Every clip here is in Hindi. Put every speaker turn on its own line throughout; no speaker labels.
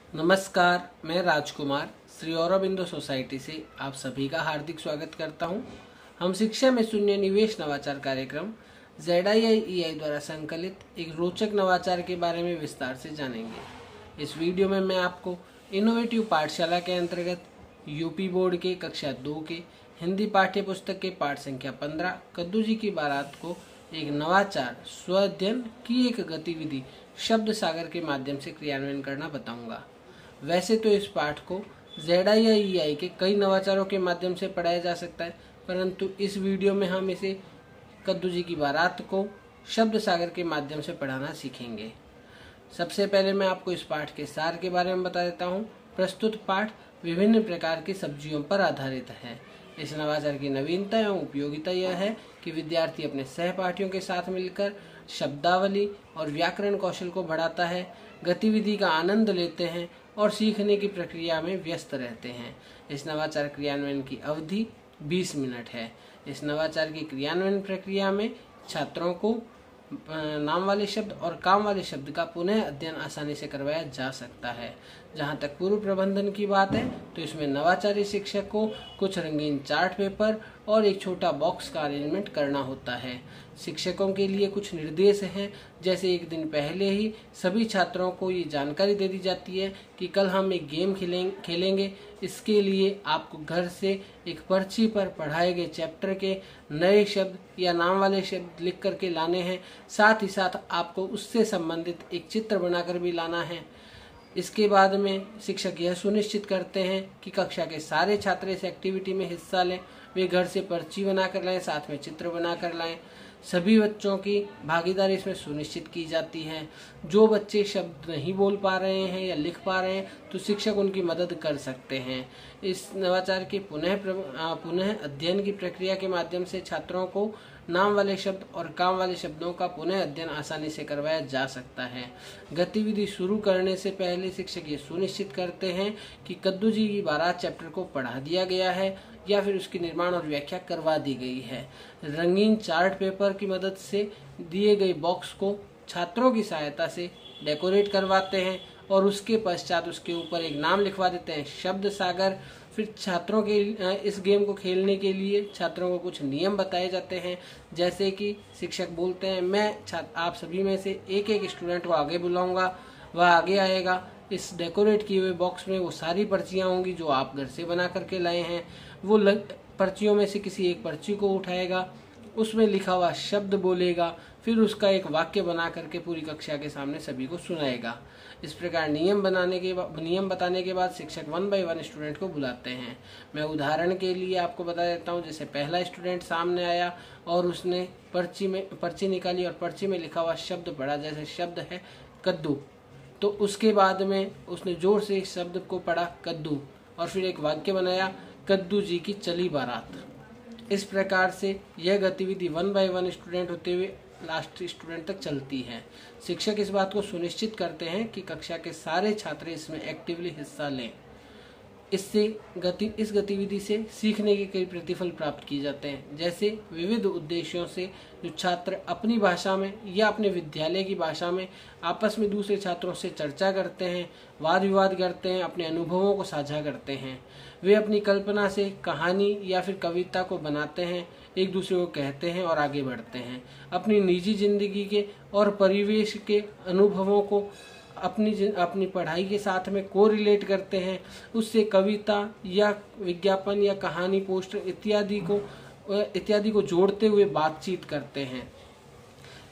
नमस्कार, मैं राजकुमार श्री औरबिंदो सोसाइटी से आप सभी का हार्दिक स्वागत करता हूं। हम शिक्षा में शून्य निवेश नवाचार कार्यक्रम ZIIEI द्वारा संकलित एक रोचक नवाचार के बारे में विस्तार से जानेंगे। इस वीडियो में मैं आपको इनोवेटिव पाठशाला के अंतर्गत यूपी बोर्ड के कक्षा 2 के हिंदी पाठ्य पुस्तक के पाठ संख्या 15 कद्दू जी की बारात को एक नवाचार स्व अध्ययन की एक गतिविधि शब्द सागर के माध्यम से क्रियान्वयन करना बताऊंगा। वैसे तो इस पाठ को ZIIEI के कई नवाचारों के माध्यम से पढ़ाया जा सकता है, परंतु इस वीडियो में हम इसे कद्दू जी की बारात को शब्द सागर के माध्यम से पढ़ाना सीखेंगे। सबसे पहले मैं आपको इस पाठ के सार के बारे में बता देता हूँ। प्रस्तुत पाठ विभिन्न प्रकार की सब्जियों पर आधारित है। इस नवाचार की नवीनता एवं उपयोगिता यह है कि विद्यार्थी अपने सहपाठियों के साथ मिलकर शब्दावली और व्याकरण कौशल को बढ़ाता है, गतिविधि का आनंद लेते हैं और सीखने की प्रक्रिया में व्यस्त रहते हैं। इस नवाचार क्रियान्वयन की अवधि 20 मिनट है। इस नवाचार की क्रियान्वयन प्रक्रिया में छात्रों को नाम वाले शब्द और काम वाले शब्द का पुनः अध्ययन आसानी से करवाया जा सकता है। जहाँ तक पूर्व प्रबंधन की बात है तो इसमें नवाचारी शिक्षक को कुछ रंगीन चार्ट पेपर और एक छोटा बॉक्स का अरेंजमेंट करना होता है। शिक्षकों के लिए कुछ निर्देश हैं, जैसे एक दिन पहले ही सभी छात्रों को ये जानकारी दे दी जाती है कि कल हम एक गेम खेलेंगे। इसके लिए आपको घर से एक पर्ची पर पढ़ाए गए चैप्टर के नए शब्द या नाम वाले शब्द लिख करके लाने हैं। साथ ही साथ आपको उससे संबंधित एक चित्र बनाकर भी लाना है। इसके बाद में शिक्षक यह सुनिश्चित करते हैं कि कक्षा के सारे छात्र इस एक्टिविटी में हिस्सा लें। वे घर से पर्ची बनाकर लाएं, साथ में चित्र बनाकर लाएं। सभी बच्चों की भागीदारी इसमें सुनिश्चित की जाती है। जो बच्चे शब्द नहीं बोल पा रहे हैं या लिख पा रहे हैं तो शिक्षक उनकी मदद कर सकते हैं। इस नवाचार के पुनः अध्ययन की प्रक्रिया के माध्यम से छात्रों को नाम वाले शब्द और काम वाले शब्दों का पुनः अध्ययन आसानी से करवाया जा सकता है। गतिविधि शुरू करने से पहले शिक्षक ये सुनिश्चित करते हैं कि कद्दू जी की बारात चैप्टर को पढ़ा दिया गया है या फिर उसकी निर्माण और व्याख्या करवा दी गई है। रंगीन चार्ट पेपर की मदद से दिए गए बॉक्स को छात्रों की सहायता से डेकोरेट करवाते हैं और उसके पश्चात उसके ऊपर एक नाम लिखवा देते हैं, शब्द सागर। फिर छात्रों के इस गेम को खेलने के लिए छात्रों को कुछ नियम बताए जाते हैं, जैसे कि शिक्षक बोलते हैं, मैं आप सभी में से एक एक स्टूडेंट को आगे बुलाऊंगा, वह आगे आएगा। इस डेकोरेट किए हुए बॉक्स में वो सारी पर्चियाँ होंगी जो आप घर से बना करके लाए हैं। वो पर्चियों में से किसी एक पर्ची को उठाएगा, उसमें लिखा हुआ शब्द बोलेगा, फिर उसका एक वाक्य बना करके पूरी कक्षा के सामने सभी को सुनाएगा। इस प्रकार नियम बताने के बाद शिक्षक 1 बाय 1 स्टूडेंट को बुलाते हैं। मैं उदाहरण के लिए आपको बता देता हूँ। जैसे पहला स्टूडेंट सामने आया और उसने पर्ची निकाली और पर्ची में लिखा हुआ शब्द पढ़ा, जैसे शब्द है कद्दू, तो उसके बाद में उसने जोर से इस शब्द को पढ़ा कद्दू और फिर एक वाक्य बनाया, कद्दू जी की चली बारात। इस प्रकार से यह गतिविधि 1 बाय 1 स्टूडेंट होते हुए लास्ट स्टूडेंट तक चलती है। शिक्षक इस बात को सुनिश्चित करते हैं कि कक्षा के सारे छात्र इसमें एक्टिवली हिस्सा लें। इस गतिविधि से सीखने के कई प्रतिफल प्राप्त किए जाते हैं, जैसे विविध उद्देश्यों से जो छात्र अपनी भाषा में या अपने विद्यालय की भाषा में आपस में दूसरे छात्रों से चर्चा करते हैं, वाद विवाद करते हैं, अपने अनुभवों को साझा करते हैं। वे अपनी कल्पना से कहानी या फिर कविता को बनाते हैं, एक दूसरे को कहते हैं और आगे बढ़ते हैं। अपनी निजी जिंदगी के और परिवेश के अनुभवों को अपनी पढ़ाई के साथ में कोरिलेट करते हैं, उससे कविता या विज्ञापन या कहानी, पोस्टर इत्यादि को जोड़ते हुए बातचीत करते हैं।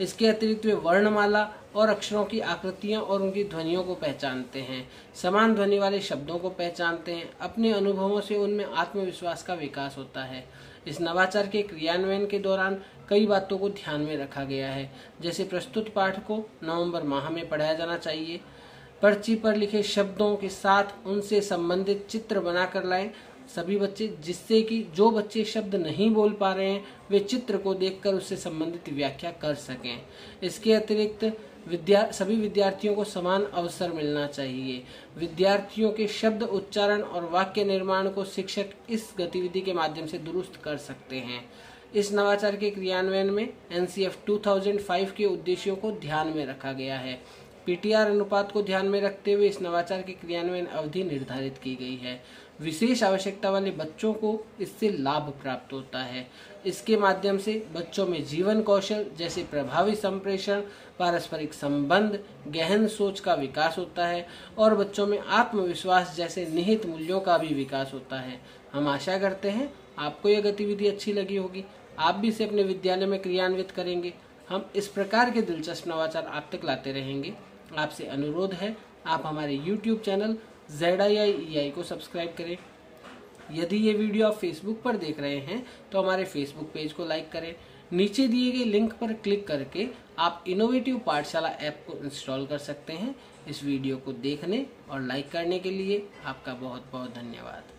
इसके अतिरिक्त वे वर्णमाला और अक्षरों की आकृतियां और उनकी ध्वनियों को पहचानते हैं, समान ध्वनि वाले शब्दों को पहचानते हैं। अपने अनुभवों से उनमें आत्मविश्वास का विकास होता है। इस नवाचार के क्रियान्वयन के दौरान कई बातों को ध्यान में रखा गया है, जैसे प्रस्तुत पाठ को नवंबर माह में पढ़ाया जाना चाहिए। पर्ची पर लिखे शब्दों के साथ उनसे संबंधित चित्र बनाकर लाएं सभी बच्चे, जिससे कि जो बच्चे शब्द नहीं बोल पा रहे हैं वे चित्र को देखकर उससे संबंधित व्याख्या कर सकें। इसके अतिरिक्त सभी विद्यार्थियों को समान अवसर मिलना चाहिए। विद्यार्थियों के शब्द उच्चारण और वाक्य निर्माण को शिक्षक इस गतिविधि के माध्यम से दुरुस्त कर सकते हैं। इस नवाचार के क्रियान्वयन में NCF 2005 के उद्देश्यों को ध्यान में रखा गया है। पीटीआर अनुपात को ध्यान में रखते हुए इस नवाचार की क्रियान्वयन अवधि निर्धारित की गई है। विशेष आवश्यकता वाले बच्चों को इससे लाभ प्राप्त होता है। इसके माध्यम से बच्चों में जीवन कौशल जैसे प्रभावी संप्रेषण, पारस्परिक संबंध, गहन सोच का विकास होता है और बच्चों में आत्मविश्वास जैसे निहित मूल्यों का भी विकास होता है। हम आशा करते हैं आपको यह गतिविधि अच्छी लगी होगी। आप भी इसे अपने विद्यालय में क्रियान्वित करेंगे। हम इस प्रकार के दिलचस्प नवाचार आप तक लाते रहेंगे। आपसे अनुरोध है आप हमारे YouTube चैनल ZIIEI को सब्सक्राइब करें। यदि ये वीडियो आप फेसबुक पर देख रहे हैं तो हमारे फेसबुक पेज को लाइक करें। नीचे दिए गए लिंक पर क्लिक करके आप इनोवेटिव पाठशाला ऐप को इंस्टॉल कर सकते हैं। इस वीडियो को देखने और लाइक करने के लिए आपका बहुत बहुत धन्यवाद।